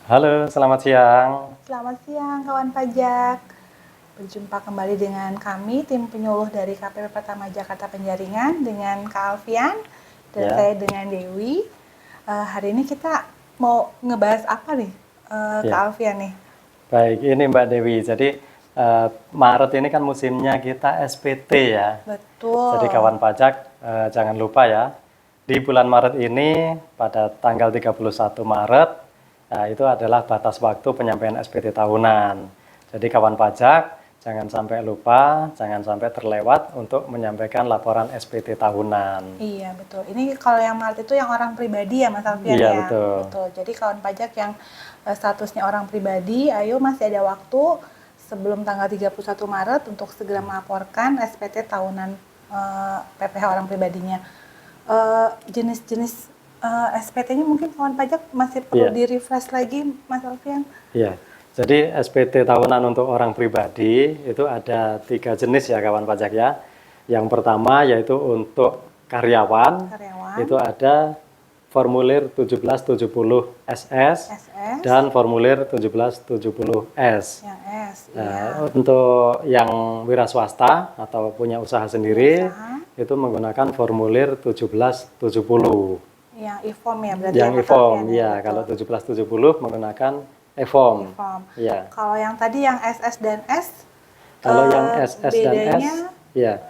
Halo, selamat siang. Selamat siang kawan pajak. Berjumpa kembali dengan kami, tim penyuluh dari KPP Pertama Jakarta Penjaringan dengan Kak Alfian dan Ya. saya dengan Dewi. Hari ini kita mau ngebahas apa nih, Kak Ya. Alfian nih? Baik, ini Mbak Dewi. Jadi Maret ini kan musimnya kita SPT ya. Betul. Jadi kawan pajak jangan lupa ya, di bulan Maret ini pada tanggal 31 Maret itu adalah batas waktu penyampaian SPT tahunan. Jadi kawan pajak jangan sampai lupa, jangan sampai terlewat untuk menyampaikan laporan SPT tahunan. Iya betul. Ini kalau yang Maret itu yang orang pribadi ya Mas Alfian Iya, ya. betul. Jadi kawan pajak yang statusnya orang pribadi, ayo masih ada waktu sebelum tanggal 31 Maret untuk segera melaporkan SPT tahunan PPh orang pribadinya. Jenis-jenis SPT-nya mungkin kawan pajak masih perlu di-refresh lagi Mas Alfian. Iya. Jadi SPT tahunan untuk orang pribadi itu ada 3 jenis ya kawan pajak ya. Yang pertama yaitu untuk karyawan. Itu ada formulir 1770 SS dan formulir 1770S. Yang S, iya. Untuk yang wira swasta atau punya usaha sendiri itu menggunakan formulir 1770. Yang e-form ya berarti. Yang e-form ya, kalau 1770 menggunakan e-form. Ya. Kalau yang tadi yang SS dan S? Kalau yang SS dan S, ya.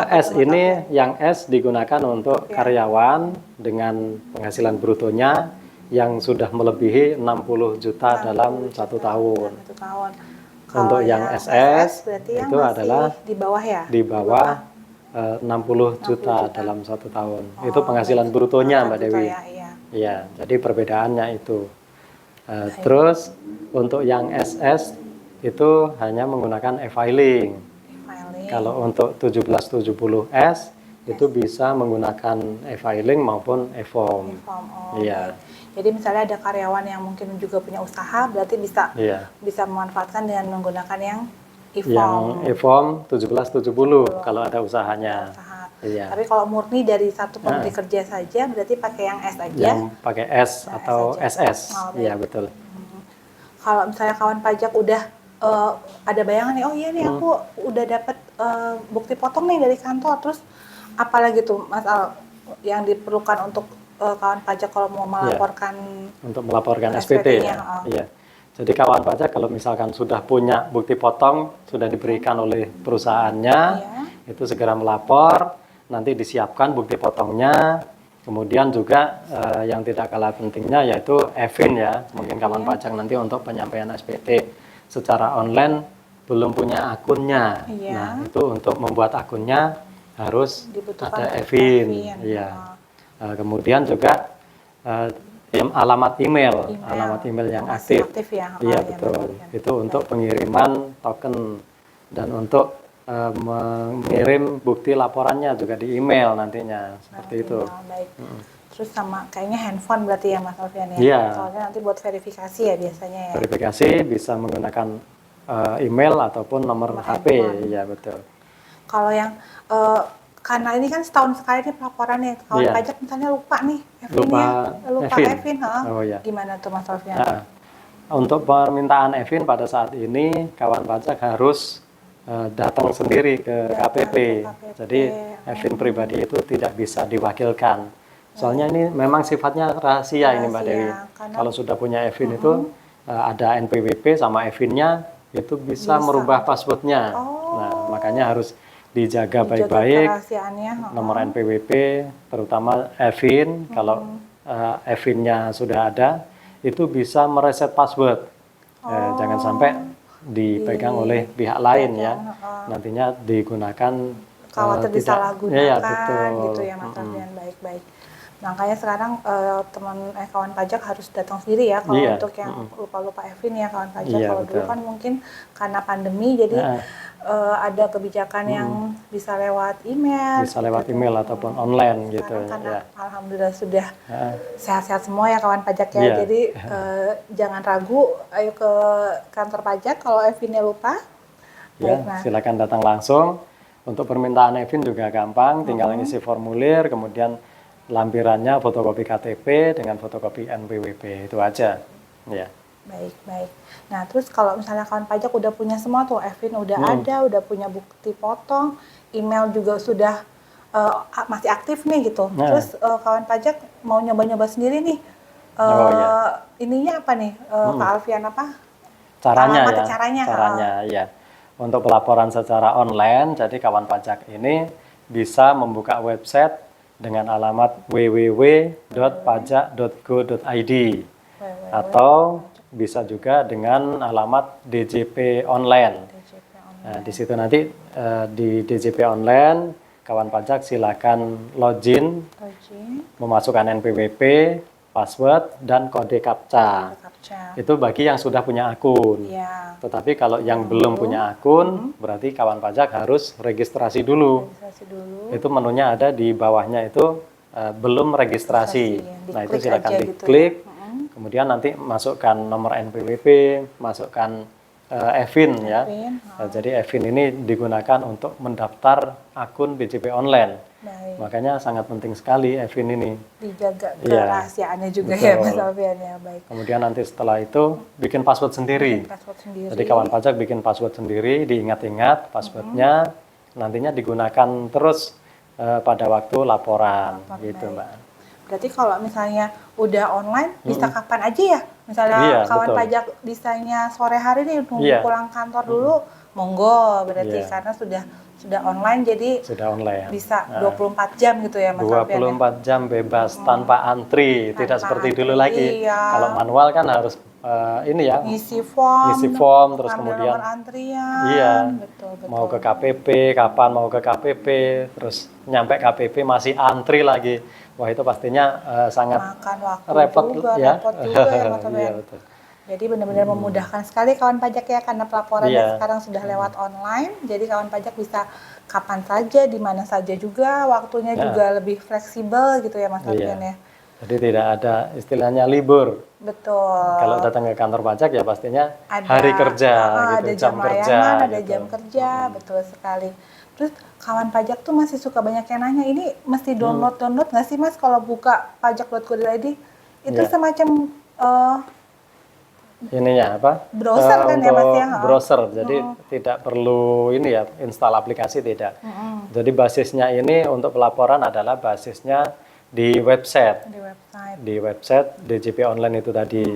S ini yang S digunakan untuk karyawan dengan penghasilan brutonya yang sudah melebihi 60 juta dalam 1 tahun. Untuk yang SS itu adalah di bawah ya? Di bawah 60 juta dalam 1 tahun. Itu penghasilan brutonya Mbak Dewi. Iya, jadi perbedaannya itu. Terus untuk yang SS itu hanya menggunakan e-filing. Kalau untuk 1770S itu bisa menggunakan e-filing maupun e-form. Iya. Jadi misalnya ada karyawan yang mungkin juga punya usaha, berarti bisa memanfaatkan dengan menggunakan yang e-form. Yang e-form 1770 kalau ada usahanya. Iya. Tapi kalau murni dari satu pemberi kerja saja, berarti pakai yang S aja. Yang pakai S atau SS. Iya betul. Kalau misalnya kawan pajak udah ada bayangan nih, oh iya nih aku udah dapat bukti potong nih dari kantor, terus apalagi tuh Mas Al yang diperlukan untuk kawan pajak kalau mau melaporkan untuk melaporkan SPT ya. Iya. Jadi kawan pajak kalau misalkan sudah punya bukti potong sudah diberikan oleh perusahaannya, itu segera melapor, nanti disiapkan bukti potongnya. Kemudian juga yang tidak kalah pentingnya yaitu e-fin ya. Mungkin kawan pajak nanti untuk penyampaian SPT secara online belum punya akunnya. Nah, itu untuk membuat akunnya harus ada e-fin. Iya. Kemudian juga alamat email yang aktif. Iya betul. Itu untuk pengiriman token dan untuk mengirim bukti laporannya juga di email nantinya seperti itu. Baik. Terus sama kayaknya handphone berarti ya Mas Alfian ya. Iya. Soalnya nanti buat verifikasi ya biasanya ya. Verifikasi bisa menggunakan email ataupun nomor HP. Iya betul. Kalau yang karena ini kan setahun sekali nih pelaporannya, kawan pajak misalnya lupa nih lupa e-fin, gimana tuh Mas Alfian? Untuk permintaan e-fin pada saat ini kawan pajak harus datang sendiri ke KPP. Jadi e-fin pribadi itu tidak bisa diwakilkan. Soalnya ini memang sifatnya rahasia ini Mbak Dewi. Kalau sudah punya e-fin itu ada NPWP sama e-finnya itu bisa merubah passwordnya. Nah makanya harus dijaga baik-baik nomor NPWP, terutama e-fin. Kalau e-finnya sudah ada, itu bisa mereset password. Jangan sampai dipegang oleh pihak lain ya. Nantinya digunakan khawatir disalahgunakan betul. Gitu ya Mas Alfian. Baik-baik. Makanya sekarang kawan pajak harus datang sendiri ya kalau untuk yang lupa-lupa e-fin ya kawan pajak. Kalau dulu kan mungkin karena pandemi jadi ada kebijakan yang bisa lewat email. Bisa lewat email ataupun online gitu. Karena alhamdulillah sudah sehat-sehat semua ya kawan pajak ya. Jadi jangan ragu, ayo ke kantor pajak kalau e-finnya lupa. Silakan datang langsung. Untuk permintaan e-fin juga gampang, tinggal ngisi formulir, kemudian lampirannya fotokopi KTP dengan fotokopi NPWP, itu aja. Ya. Baik, baik. Nah, terus kalau misalnya kawan pajak udah punya semua tuh, Evin udah ada, udah punya bukti potong, email juga sudah masih aktif nih gitu. Nah. Terus kawan pajak mau nyoba-nyoba sendiri nih. Ininya apa nih, Kak Alfian, apa? Caranya alamat ya. Caranya ya. Untuk pelaporan secara online, jadi kawan pajak ini bisa membuka website dengan alamat www.pajak.go.id atau bisa juga dengan alamat DJP online. Nah, di situ nanti di DJP online kawan pajak silakan login, memasukkan NPWP, password dan kode CAPTCHA. Itu bagi yang sudah punya akun. Ya. Tetapi kalau yang belum punya akun, berarti kawan pajak harus registrasi dulu. Itu menunya ada di bawahnya itu belum registrasi. Nah, itu silakan diklik. Gitu ya. Kemudian nanti masukkan nomor NPWP, masukkan Evin ya. Jadi Evin ini digunakan untuk mendaftar akun BJP online. Baik. Makanya sangat penting sekali Evin ini. Dijaga kerahasiaannya juga. Betul. Ya Mas Alfian ya. Baik. Kemudian nanti setelah itu bikin password sendiri. Jadi kawan pajak bikin password sendiri, diingat-ingat passwordnya, nantinya digunakan terus pada waktu laporan gitu Mbak. Berarti kalau misalnya udah online, bisa kapan aja ya? Misalnya kawan betul. Pajak desainnya sore hari nih, nunggu pulang kantor dulu, monggo berarti karena sudah online, jadi sudah online. Bisa 24 jam gitu ya Mas Alfian? 24 jam bebas, tanpa antri, tidak seperti dulu lagi. Kalau manual kan harus ini ya, ngisi form terus kemudian antrian, betul. Mau ke KPP, kapan mau ke KPP, terus nyampe KPP masih antri lagi. Wah, itu pastinya sangat repot ya. Repot juga ya Mas Alfian. Iya, betul. Jadi benar-benar memudahkan sekali kawan pajak ya, karena pelaporannya sekarang sudah lewat online. Jadi kawan pajak bisa kapan saja, di mana saja juga, waktunya juga lebih fleksibel gitu ya Mas Alfian ya. Jadi tidak ada istilahnya libur. Betul. Kalau datang ke kantor pajak ya pastinya ada, hari kerja, gitu, ada jam kerja, ada jam kerja, betul sekali. Terus kawan pajak tuh masih suka banyak yang nanya, ini mesti download nggak sih Mas kalau buka pajak.go.id? Itu semacam ininya apa? Browser kan ya Mas ya? Browser, jadi tidak perlu ini ya, install aplikasi tidak. Jadi basisnya ini untuk pelaporan adalah basisnya di website. Di website DJP online itu tadi.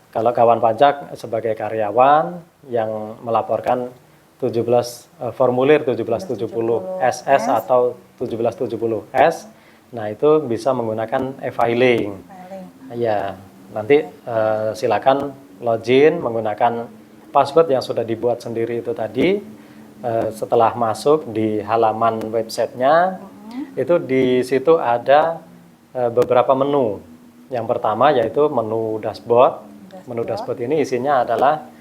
Kalau kawan pajak sebagai karyawan yang melaporkan formulir 1770 SS atau 1770 S, nah itu bisa menggunakan e-filing. Ya, nanti silakan login menggunakan password yang sudah dibuat sendiri itu tadi. Setelah masuk di halaman websitenya, itu di situ ada beberapa menu. Yang pertama yaitu menu dashboard. Menu dashboard ini isinya adalah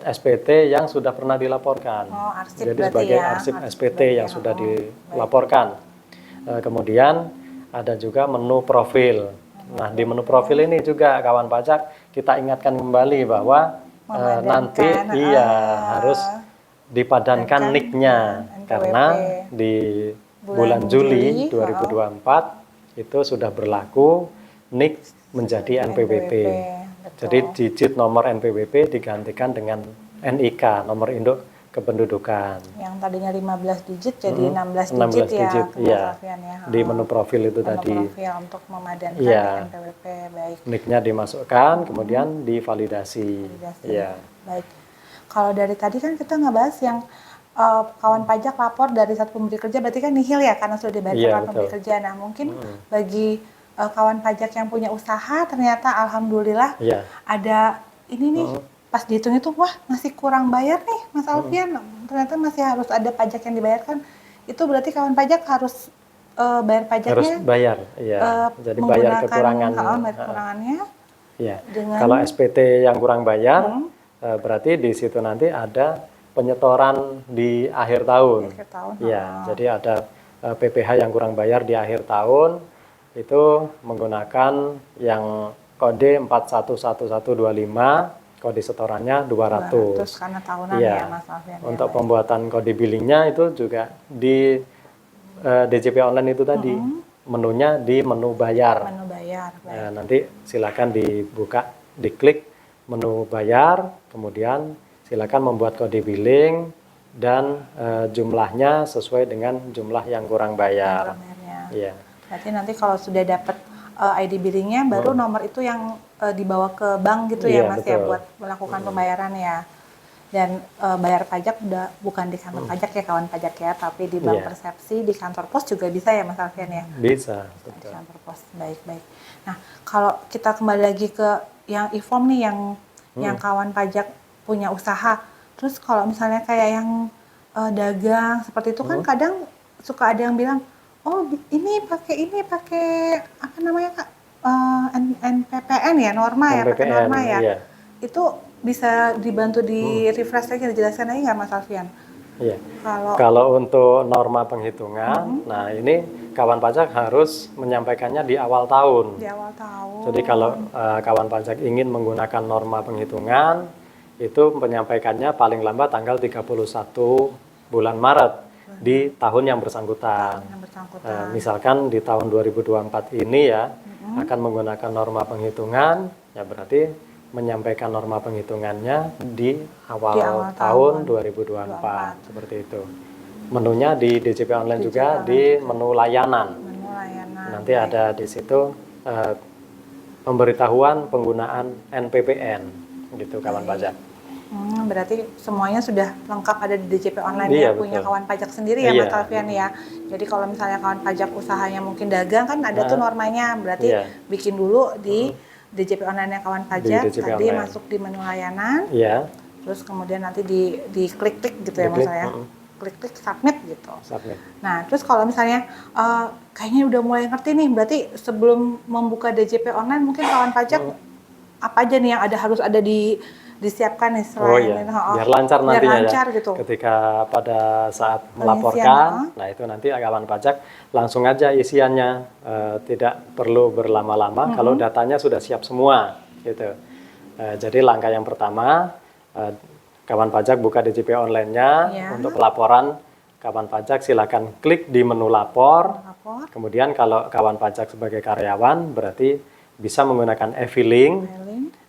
SPT yang sudah pernah dilaporkan. Jadi sebagai arsip SPT yang sudah dilaporkan. Kemudian ada juga menu profil. Nah, di menu profil ini juga kawan pajak kita ingatkan kembali bahwa nanti harus dipadankan NIK-nya karena di bulan Juli 2024 itu sudah berlaku NIK menjadi NPWP. Jadi digit nomor NPWP digantikan dengan NIK, nomor induk kependudukan. Yang tadinya 15 digit jadi 16 digit ya. Di menu profil itu tadi. Profil untuk memadankan NPWP, baik. NIK-nya dimasukkan, kemudian divalidasi. Ya. Baik. Kalau dari tadi kan kita ngebahas yang kawan pajak lapor dari satu pemberi kerja, berarti kan nihil ya karena sudah dibayar pemberi kerja. Nah, mungkin bagi kawan pajak yang punya usaha, ternyata alhamdulillah ada ini nih, pas dihitung itu, wah masih kurang bayar nih Mas Alfian, ternyata masih harus ada pajak yang dibayarkan. Itu berarti kawan pajak harus bayar pajaknya. Harus bayar, jadi bayar kekurangannya. Kalau SPT yang kurang bayar, berarti di situ nanti ada penyetoran di akhir tahun. Jadi ada PPh yang kurang bayar di akhir tahun, itu menggunakan yang kode 411125, kode setorannya 200. Karena tahunan ya Mas Alfian. Untuk pembuatan kode billingnya itu juga di DJP online itu tadi, menunya di menu bayar. Nanti silakan dibuka, diklik menu bayar, kemudian silakan membuat kode billing dan jumlahnya sesuai dengan jumlah yang kurang bayar. Iya. Berarti nanti kalau sudah dapat ID billingnya, baru nomor itu yang dibawa ke bank gitu ya Mas, betul. Ya buat melakukan pembayaran ya. Dan bayar pajak udah bukan di kantor pajak ya kawan pajak ya, tapi di bank persepsi, di kantor pos juga bisa ya Mas Alfian ya? Bisa, betul. Di kantor pos, baik-baik. Nah, kalau kita kembali lagi ke yang e-form nih, yang kawan pajak punya usaha, terus kalau misalnya kayak yang dagang seperti itu kan kadang suka ada yang bilang, oh ini pakai apa namanya Kak? NPPN ya, norma ya, pakai norma ya. Iya. Itu bisa dibantu di refresh lagi, dijelaskan lagi nggak Mas Alfian? Iya. Kalau untuk norma penghitungan, nah ini kawan pajak harus menyampaikannya di awal tahun. Di awal tahun. Jadi kalau kawan pajak ingin menggunakan norma penghitungan, itu menyampaikannya paling lambat tanggal 31 bulan Maret di tahun yang bersangkutan. Misalkan di tahun 2024 ini ya akan menggunakan norma penghitungan, ya berarti menyampaikan norma penghitungannya di awal tahun 2024 seperti itu. Menunya di DJP Online juga di menu layanan. Nanti ada di situ pemberitahuan penggunaan NPPN gitu kawan pajak. Berarti semuanya sudah lengkap ada di DJP Online ya, punya kawan pajak sendiri ya Mas Alfian ya. Jadi kalau misalnya kawan pajak usahanya mungkin dagang kan ada tuh normanya, berarti bikin dulu di DJP Online-nya kawan pajak, tadi online. Masuk di menu layanan, terus kemudian nanti di klik-klik gitu ya Mas ya, klik-klik submit gitu. Submit. Nah terus kalau misalnya kayaknya udah mulai ngerti nih, berarti sebelum membuka DJP Online mungkin kawan pajak apa aja nih yang harus ada disiapkan nih selain biar lancar nantinya ya gitu. Ketika pada saat melaporkan, nah itu nanti kawan pajak langsung aja isiannya, tidak perlu berlama-lama kalau datanya sudah siap semua gitu. Jadi langkah yang pertama, kawan pajak buka DJP Online-nya untuk pelaporan. Kawan pajak silakan klik di menu lapor. Kemudian kalau kawan pajak sebagai karyawan berarti bisa menggunakan e-filing.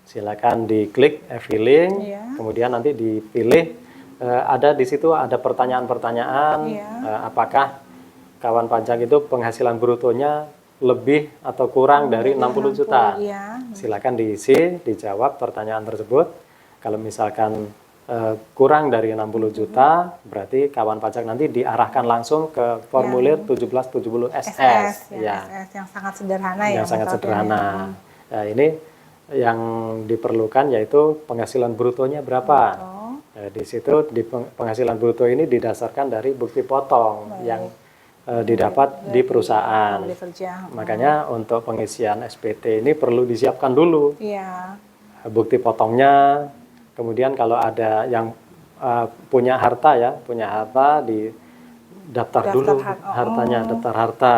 Silakan diklik e-filing, kemudian nanti dipilih, ada di situ ada pertanyaan-pertanyaan, apakah kawan pajak itu penghasilan brutonya lebih atau kurang dari 60 juta. Silakan diisi, dijawab pertanyaan tersebut. Kalau misalkan kurang dari 60 juta, berarti kawan pajak nanti diarahkan langsung ke formulir 1770 SS. SS yang sangat sederhana ya. Yang sangat sederhana. Nah, ini yang diperlukan yaitu penghasilan brutonya berapa. Di situ di penghasilan bruto ini didasarkan dari bukti potong yang didapat di perusahaan. Makanya untuk pengisian SPT ini perlu disiapkan dulu. Bukti potongnya, kemudian kalau ada yang punya harta ya, di daftar dulu hartanya, daftar harta.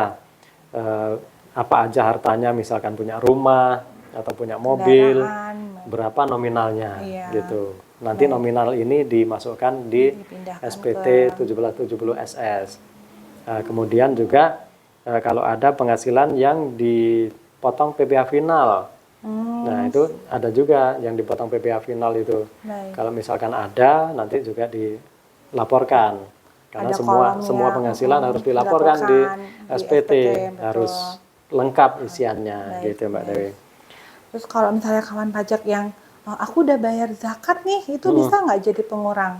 Apa aja hartanya, misalkan punya rumah atau punya mobil, berapa nominalnya gitu. Nanti nominal ini dimasukkan di SPT 1770 SS. Kemudian juga kalau ada penghasilan yang dipotong PPh final. Nah, itu ada juga yang dipotong PPh final itu. Kalau misalkan ada, nanti juga dilaporkan. Karena semua penghasilan harus dilaporkan di SPT, harus lengkap isiannya gitu Mbak Dewi. Terus kalau misalnya kawan pajak yang aku udah bayar zakat nih, itu bisa nggak jadi pengurang?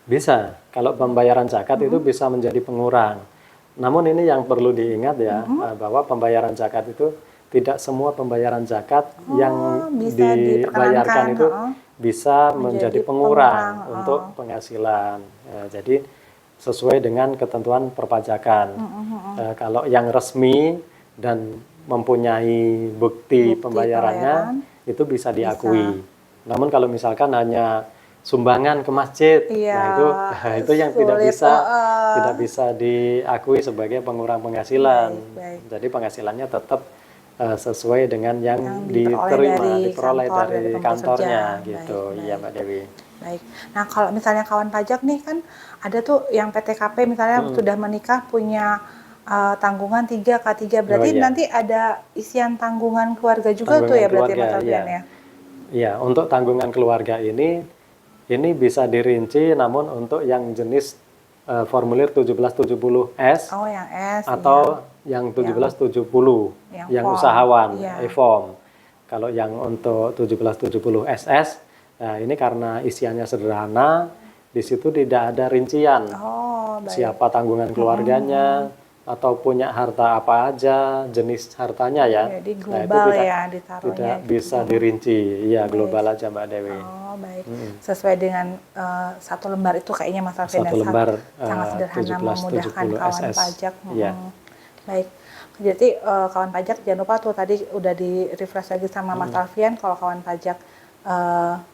Bisa. Kalau pembayaran zakat itu bisa menjadi pengurang. Namun ini yang perlu diingat ya, bahwa pembayaran zakat itu tidak semua pembayaran zakat yang dibayarkan itu bisa menjadi pengurang untuk penghasilan. Jadi sesuai dengan ketentuan perpajakan. Kalau yang resmi dan mempunyai bukti pembayarannya itu bisa diakui. Namun kalau misalkan hanya sumbangan ke masjid, nah itu yang tidak bisa diakui sebagai pengurang penghasilan. Jadi penghasilannya tetap sesuai dengan yang diperoleh dari kantornya gitu. Iya Mbak Dewi. Baik. Nah kalau misalnya kawan pajak nih kan ada tuh yang PTKP misalnya sudah menikah punya tanggungan 3K3, berarti nanti ada isian tanggungan keluarga juga tuh ya berarti Mas Alfian ya? Iya, untuk tanggungan keluarga ini bisa dirinci, namun untuk yang jenis formulir 1770S Oh, yang S, atau yang 1770 yang form. usahawan, Iya. e-form. Kalau yang untuk 1770 SS, nah ini karena isiannya sederhana, di situ tidak ada rincian Oh, baik. siapa tanggungan keluarganya, atau punya harta apa aja, jenis hartanya ya. Jadi Nah, itu global ya ditaruhnya. tidak bisa dirinci, ya global aja Mbak Dewi. Oh, baik. Sesuai dengan satu lembar itu kayaknya Mas Alvin, Satu lembar sangat sederhana, memudahkan 1770 kawan SS. pajak. Iya. Baik. Jadi kawan pajak jangan lupa tuh tadi udah di refresh lagi sama Mas Alfian, kalau kawan pajak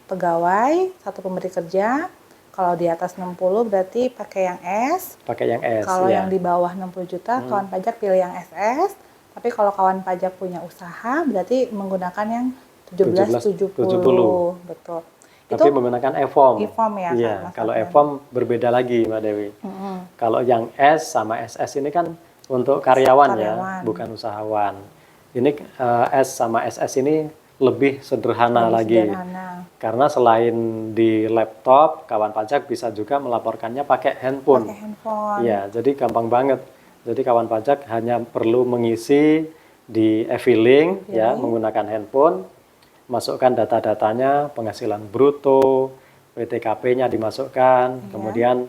pegawai, satu pemberi kerja, kalau di atas 60 berarti pakai yang S. Pakai yang S. Kalau ya. yang di bawah 60 juta, kawan pajak pilih yang SS. Tapi kalau kawan pajak punya usaha, berarti menggunakan yang 1770. Betul. Tapi menggunakan e-form. E-form ya. Iya, kalau e-form berbeda lagi Mbak Dewi. Kalau yang S sama SS ini kan untuk karyawan ya, bukan usahawan. Ini S sama SS ini lebih sederhana lagi. Karena selain di laptop, kawan pajak bisa juga melaporkannya pakai handphone. Iya, jadi gampang banget. Jadi kawan pajak hanya perlu mengisi di e-filing ya, menggunakan handphone, masukkan data-datanya, penghasilan bruto, WTKP-nya dimasukkan, kemudian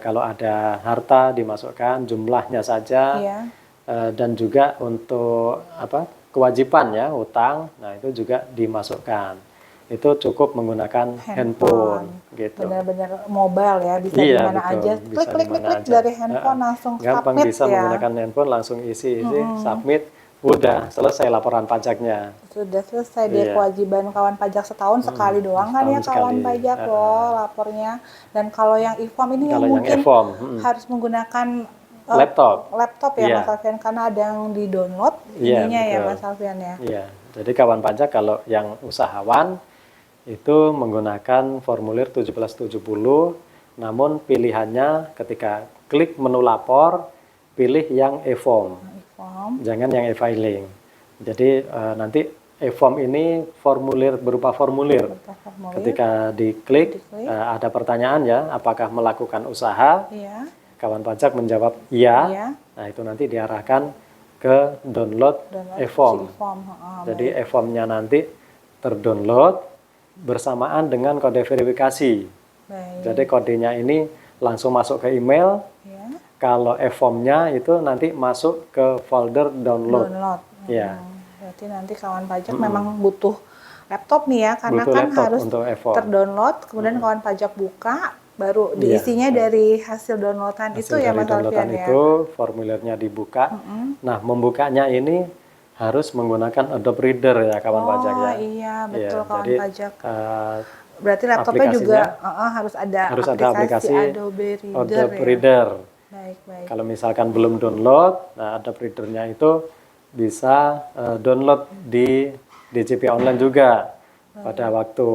kalau ada harta dimasukkan, jumlahnya saja, dan juga untuk kewajiban ya, utang, nah itu juga dimasukkan. Itu cukup menggunakan handphone gitu. Benar-benar mobile ya, bisa di mana aja. Klik dari handphone langsung gampang submit bisa ya. Menggunakan handphone langsung isi, submit, udah selesai laporan pajaknya. Sudah selesai dia kewajiban kawan pajak setahun sekali doang kan ya kawan pajak loh lapornya. Dan kalau yang e-form ini yang mungkin harus menggunakan laptop ya Mas Alfian, karena ada yang di download ininya ya Mas Alfian ya. Iya, jadi kawan pajak kalau yang usahawan itu menggunakan formulir 1770, namun pilihannya ketika klik menu lapor, pilih yang e-form, jangan yang e-filing. Jadi nanti e-form ini berupa formulir. Ketika diklik ada pertanyaan ya, apakah melakukan usaha? Kawan pajak menjawab iya. Nah itu nanti diarahkan ke download e-form. Jadi e-formnya nanti terdownload bersamaan dengan kode verifikasi. Jadi kodenya ini langsung masuk ke email. Kalau e-formnya itu nanti masuk ke folder download. Ya. Berarti nanti kawan pajak memang butuh laptop nih ya, karena kan harus terdownload, kemudian kawan pajak buka, baru diisinya dari hasil downloadan itu ya Mas Alfian ya. Itu formulirnya dibuka. Nah, membukanya ini harus menggunakan Adobe Reader ya kawan pajak ya. Iya, betul kawan jadi, pajak. Berarti laptopnya juga harus ada aplikasi Adobe Reader. Baik. Kalau misalkan belum download, nah Adobe Reader-nya itu bisa download di DJP online juga. Pada waktu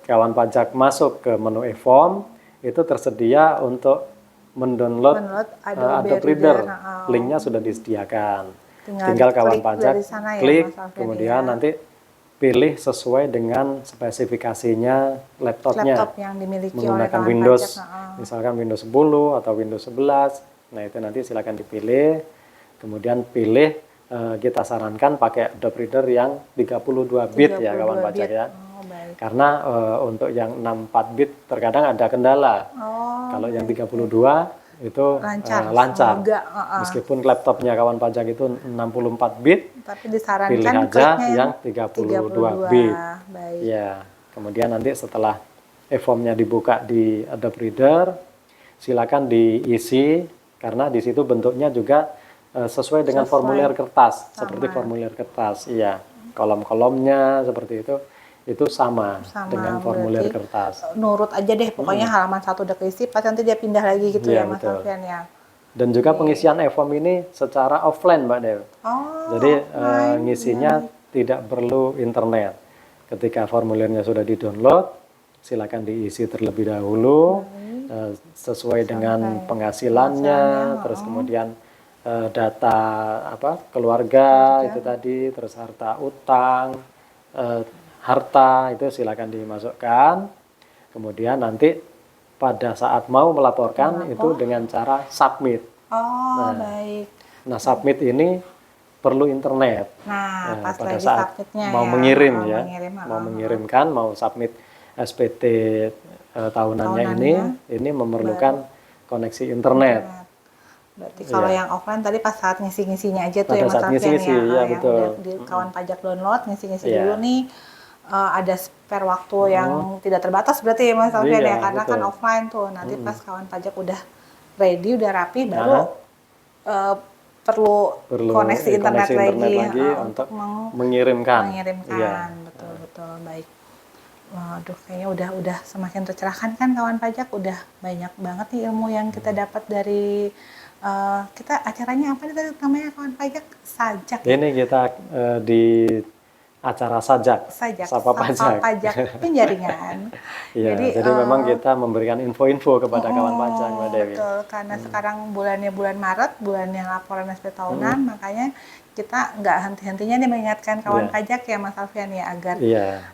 kawan pajak masuk ke menu e-form, itu tersedia untuk mendownload Adobe Reader. Linknya sudah disediakan. Tinggal kawan pajak klik, kemudian nanti pilih sesuai dengan spesifikasinya laptopnya. Laptop yang dimiliki menggunakan oleh Windows, pajak. Misalkan Windows 10 atau Windows 11. Nah itu nanti silakan dipilih. Kemudian pilih, kita sarankan pakai Adobe Reader yang 32 bit ya kawan pajak ya. Karena untuk yang 64 bit terkadang ada kendala. Kalau yang 32 itu lancar. Meskipun laptopnya kawan pajak itu 64 bit, tapi disarankan pilih aja yang 32 bit. Ya, kemudian nanti setelah e-formnya dibuka di Adobe Reader, silakan diisi karena di situ bentuknya juga sesuai dengan formulir kertas, seperti formulir kertas. Iya, kolom-kolomnya seperti itu sama dengan formulir kertas. Nurut aja deh, pokoknya halaman 1 udah keisi, pas nanti dia pindah lagi gitu ya Mas Alfian ya. Dan juga pengisian e-form ini secara offline Mbak Dew. Jadi ngisinya tidak perlu internet. Ketika formulirnya sudah di-download, silakan diisi terlebih dahulu sesuai dengan penghasilannya, terus kemudian data keluarga itu tadi, terus harta utang, harta itu silakan dimasukkan. Kemudian nanti pada saat mau melaporkan itu dengan cara submit. Oh, baik. Nah, submit ini perlu internet. Nah, pas pada lagi saat submitnya mau ya, mengirim ya, mau mengirimkan, mau submit SPT tahunannya ini memerlukan koneksi internet. Berarti kalau yang offline tadi pas saat ngisi-ngisinya aja tuh Pada ya Mas saat Alfian ngisi-ngisi, ya, ya, yang betul. udah di kawan pajak download ngisi-ngisi dulu nih, ada spare waktu yang tidak terbatas berarti ya Mas Alfian ya, karena kan offline tuh, nanti pas kawan pajak udah ready, udah rapi, baru perlu koneksi internet lagi untuk mengirimkan. Betul, baik. Waduh, kayaknya udah semakin tercerahkan kan kawan pajak, udah banyak banget nih ilmu yang kita dapat dari kita acaranya apa nih tadi namanya kawan pajak? Sajak. Ini kita di acara sajak, sapa pajak penjaringan. Jadi memang kita memberikan info-info kepada kawan pajak, Mbak Dewi. Betul, karena sekarang bulannya bulan Maret, bulannya laporan SPT tahunan, makanya kita nggak henti-hentinya nih mengingatkan kawan pajak ya Mas Alfian ya, agar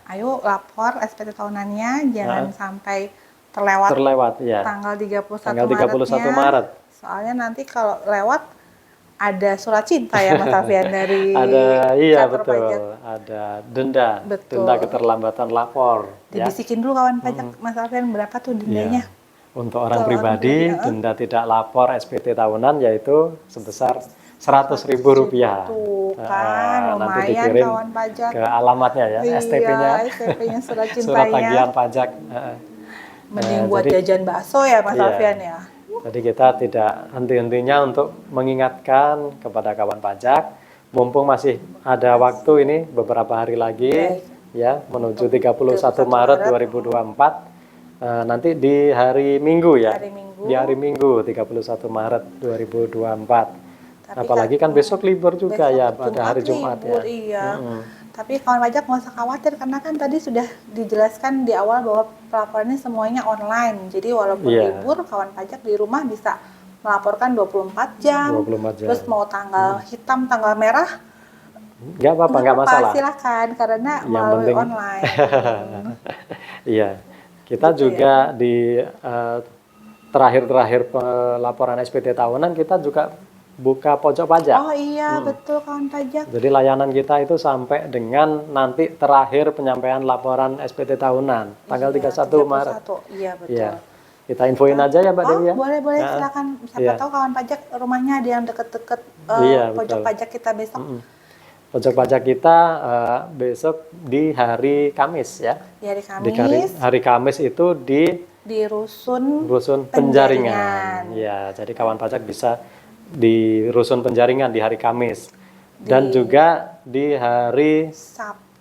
ayo lapor SPT tahunannya, jangan sampai terlewat tanggal 31 Maret. Soalnya nanti kalau lewat ada surat cinta ya Mas Alfian dari kantor pajak. Ada denda keterlambatan lapor. Dibisikin dulu kawan pajak Mas Alfian, berapa tuh dendanya? Untuk orang pribadi, denda tidak lapor SPT tahunan yaitu sebesar Rp100.000. Tuh kan, nanti lumayan dikirim kawan pajak. ke alamatnya ya, STP-nya. STP-nya surat cintanya. Surat tagihan pajak. Mending buat jajan bakso ya Mas Alfian ya. Jadi kita tidak henti-hentinya untuk mengingatkan kepada kawan pajak, mumpung masih ada waktu ini beberapa hari lagi ya menuju 31 Maret 2024. Nanti di hari Minggu ya. Di hari Minggu 31 Maret 2024. Apalagi kan besok libur juga ya pada hari Jumat ya. Iya. Tapi kawan pajak nggak usah khawatir karena kan tadi sudah dijelaskan di awal bahwa pelaporannya semuanya online. Jadi walaupun libur, kawan pajak di rumah bisa melaporkan 24 jam. Terus mau tanggal hitam, tanggal merah, nggak apa-apa, nggak masalah. Silakan karena melalui online. Iya. Kita juga di terakhir laporan SPT tahunan kita juga buka pojok pajak. Oh iya, betul kawan pajak. Jadi layanan kita itu sampai dengan nanti terakhir penyampaian laporan SPT tahunan, tanggal 31 Maret. Iya, betul. Ya. Kita infoin aja ya Mbak Dewi ya. Boleh, silakan. Siapa tahu kawan pajak rumahnya ada yang deket-deket pojok pajak kita besok. Pojok pajak kita besok di hari Kamis ya. Di hari Kamis. Hari Kamis itu di rusun penjaringan. Ya, jadi kawan pajak bisa di rusun penjaringan di hari Kamis dan juga di hari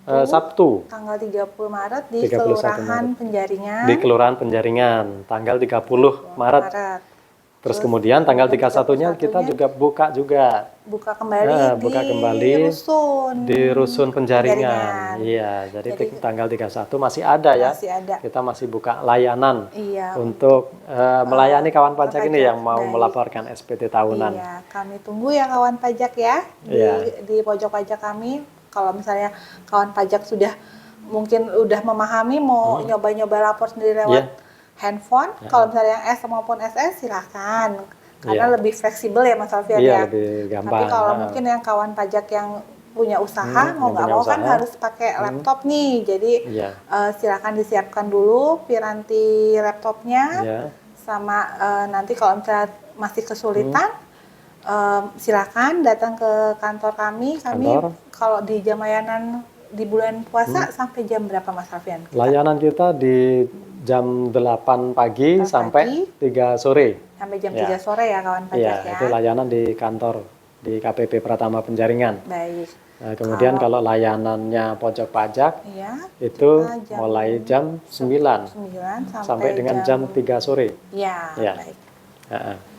Sabtu tanggal 30 Maret di Kelurahan Penjaringan. Di Kelurahan Penjaringan tanggal 30 Maret. Terus kemudian tanggal 31-nya kita juga buka kembali di rusun penjaringan. Iya, jadi tanggal 31 masih ada ya. Kita masih buka layanan untuk melayani kawan pajak ini yang mau melaporkan SPT tahunan. Iya, kami tunggu ya kawan pajak ya di pojok pajak kami. Kalau misalnya kawan pajak sudah mungkin udah memahami mau nyoba-nyoba lapor sendiri lewat handphone, kalau misalnya yang S maupun SS silahkan, karena lebih fleksibel ya Mas Alfian ya. Lebih gampang. Tapi kalau mungkin yang kawan pajak yang punya usaha, mau nggak mau kan harus pakai laptop nih, jadi silahkan disiapkan dulu piranti laptopnya, sama nanti kalau misalnya masih kesulitan, silahkan datang ke kantor kami. Kalau di jam layanan di bulan puasa sampai jam berapa Mas Alfian? Layanan kita di jam 8 pagi sampai 3 sore. Sampai jam 3 sore ya kawan pajak ya. Itu layanan di kantor di KPP Pratama Penjaringan. Baik. Nah, kemudian kalau layanannya pojok pajak itu mulai jam 9 sampai dengan jam 3 sore. Baik.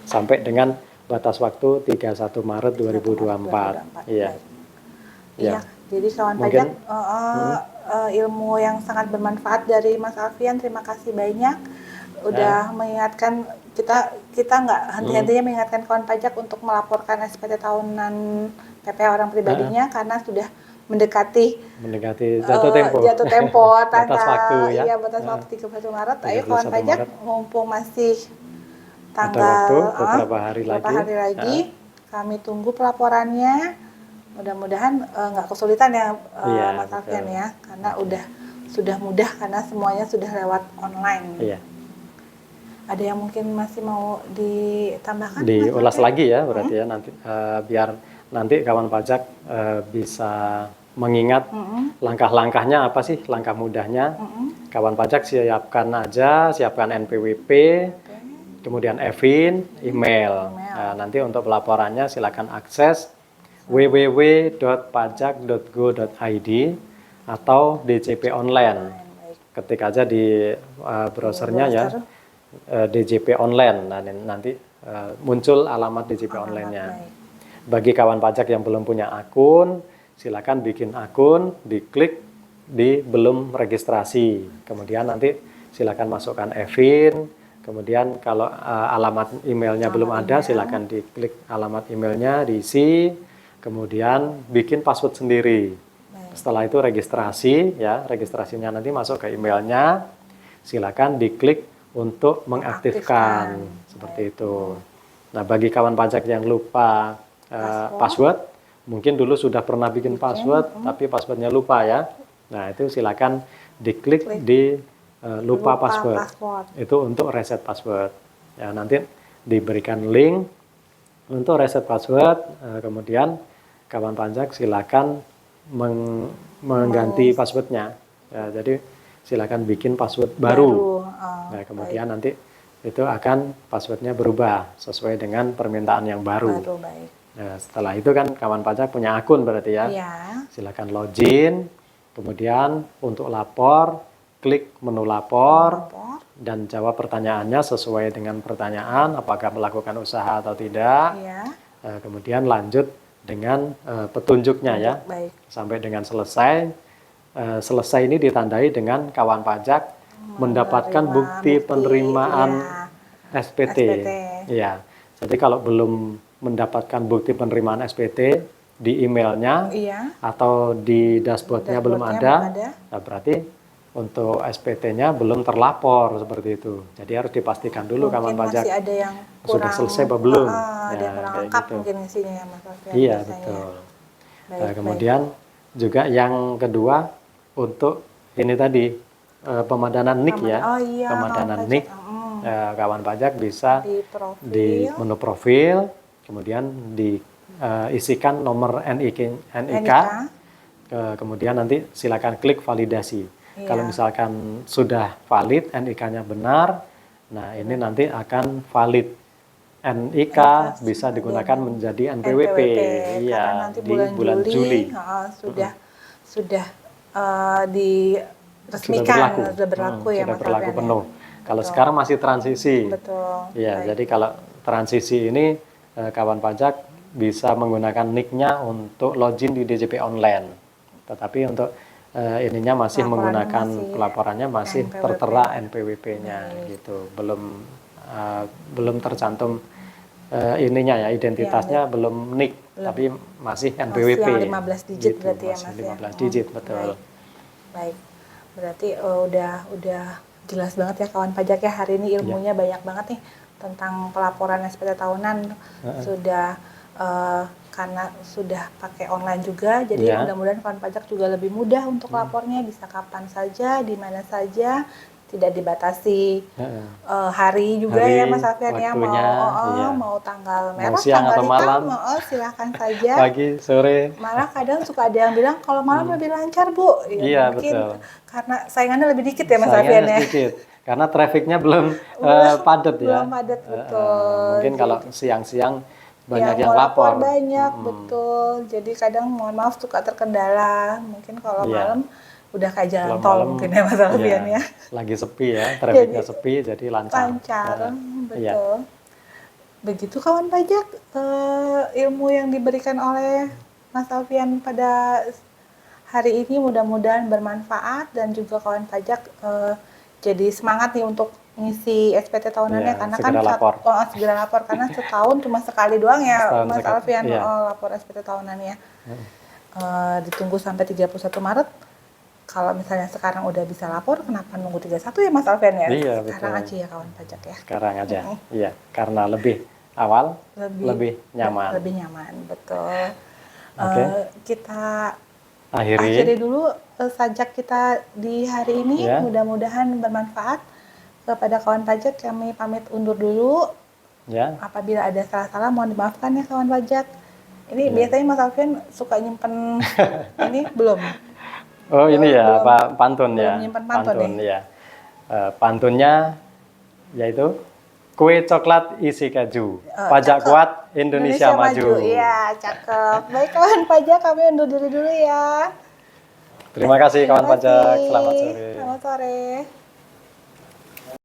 Sampai dengan batas waktu 31 Maret 2024. Iya. Jadi kawan pajak ilmu yang sangat bermanfaat dari Mas Alfian, terima kasih banyak udah mengingatkan kita nggak henti-hentinya mengingatkan kawan pajak untuk melaporkan SPT tahunan PPh orang pribadinya karena sudah mendekati jatuh tempo. Jatuh tempo batas waktu ya. Iya, batas waktu 31 Maret. Ayo kawan pajak, mumpung masih tanggal beberapa hari lagi, kami tunggu pelaporannya. Mudah-mudahan nggak kesulitan ya, Mas Alfian ya, karena sudah mudah karena semuanya sudah lewat online. Iya. Ada yang mungkin masih mau ditambahkan? Diulas lagi ya, berarti ya nanti biar nanti kawan pajak bisa mengingat langkah-langkahnya apa sih, langkah mudahnya. Kawan pajak siapkan NPWP, kemudian EVIN, email. Nah, nanti untuk pelaporannya silakan akses www.pajak.go.id atau DJP online. Ketik aja di browsernya ya, DJP online. Nah, nanti muncul alamat DJP online-nya. Bagi kawan pajak yang belum punya akun, silakan bikin akun, diklik di belum registrasi. Kemudian nanti silakan masukkan EVIN. Kemudian kalau alamat emailnya belum ada, silakan diklik alamat emailnya, diisi. Kemudian bikin password sendiri. Setelah itu registrasi, ya registrasinya nanti masuk ke emailnya. Silakan diklik untuk mengaktifkan seperti itu. Nah, bagi kawan pajak yang lupa password, mungkin dulu sudah pernah bikin password, tapi passwordnya lupa ya. Nah, itu silakan diklik di lupa password. Itu untuk reset password. Ya, nanti diberikan link untuk reset password, kemudian kawan pajak silakan mengganti passwordnya. Ya, jadi silakan bikin password baru. Nah, kemudian nanti itu akan passwordnya berubah sesuai dengan permintaan yang baru. Nah, setelah itu kan kawan pajak punya akun berarti ya. Silakan login, kemudian untuk lapor, klik menu lapor, dan jawab pertanyaannya sesuai dengan pertanyaan, apakah melakukan usaha atau tidak. Kemudian lanjut dengan petunjuknya ya, sampai dengan selesai. Selesai ini ditandai dengan kawan pajak mendapatkan bukti penerimaan SPT. Ya, jadi kalau belum mendapatkan bukti penerimaan SPT di emailnya atau di dashboardnya belum ada, nah berarti untuk SPT-nya belum terlapor seperti itu. Jadi harus dipastikan dulu kawan pajak masih ada yang kurang, sudah selesai apa belum. Ada yang kurang lengkap gitu. Mungkin isinya ya Mas Alfian. Iya betul. Nah, kemudian juga yang kedua untuk ini tadi pemadanan NIK ya, pemadanan NIK. Kawan pajak bisa di menu profil, kemudian diisikan nomor NIK, kemudian nanti silakan klik validasi. Kalau misalkan sudah valid, NIK-nya benar, nah ini nanti akan valid. NIK bisa digunakan menjadi NPWP. Iya, nanti di bulan Juli. Sudah diresmikan, sudah berlaku ya Mas Alfian. Sudah berlaku penuh. Kalau sekarang masih transisi. Betul. Ya, jadi kalau transisi ini kawan pajak bisa menggunakan NIK-nya untuk login di DJP online. Tetapi untuk ininya masih menggunakan pelaporannya masih tertera NPWP-nya gitu. Belum tercantum ininya ya, identitasnya belum NIK, tapi masih NPWP. Masih yang 15 digit gitu, berarti ya Mas. 15 digit, betul. Baik. Berarti udah jelas banget ya kawan pajak ya, hari ini ilmunya banyak banget nih tentang pelaporan SPT tahunan. Sudah karena sudah pakai online juga, jadi mudah-mudahan kawan pajak juga lebih mudah untuk lapornya, bisa kapan saja, di mana saja, tidak dibatasi hari juga ya Mas Alfian ya, mau tanggal merah, mau siang tanggal hitam, silahkan saja. Pagi, sore. Malah kadang suka ada yang bilang kalau malam lebih lancar Bu. Iya, mungkin betul. Karena saingannya lebih dikit ya Mas Alfian ya. Sedikit. Karena trafficnya belum padat ya. Belum padat, betul. Mungkin kalau siang-siang banyak yang lapor. Banyak, betul. Jadi kadang mohon maaf suka terkendala. Mungkin kalau malam udah kayak jalan tol mungkin ya Mas Alfian ya. Lagi sepi ya, trafficnya sepi jadi lancar. Betul. Begitu kawan pajak, ilmu yang diberikan oleh Mas Alfian pada hari ini mudah-mudahan bermanfaat, dan juga kawan pajak jadi semangat nih untuk ngisi SPT tahunannya, karena segera lapor karena setahun cuma sekali doang ya Mas Alfian lapor SPT tahunannya. ditunggu sampai 31 Maret. Kalau misalnya sekarang udah bisa lapor, kenapa nunggu 31 ya Mas Alfian ya? Iya, sekarang betul. aja ya kawan pajak ya. Sekarang aja, iya, karena lebih awal, lebih nyaman. Lebih nyaman, betul. Oke. Kita akhiri dulu sajak kita di hari ini. Ya. Mudah-mudahan bermanfaat. Kepada kawan pajak kami pamit undur dulu. Ya. Apabila ada salah-salah mohon dimaafkan ya kawan pajak. Ini biasanya Mas Alfian suka nyimpen ini belum? Oh ini ya Pak pantun ya. Nyimpen pantun ya. Pantunnya yaitu kue coklat isi keju. Pajak cakep. kuat Indonesia maju. Iya, cakep. Baik kawan pajak, kami undur diri dulu ya. Terima kasih kawan pajak. Selamat sore. Selamat sore.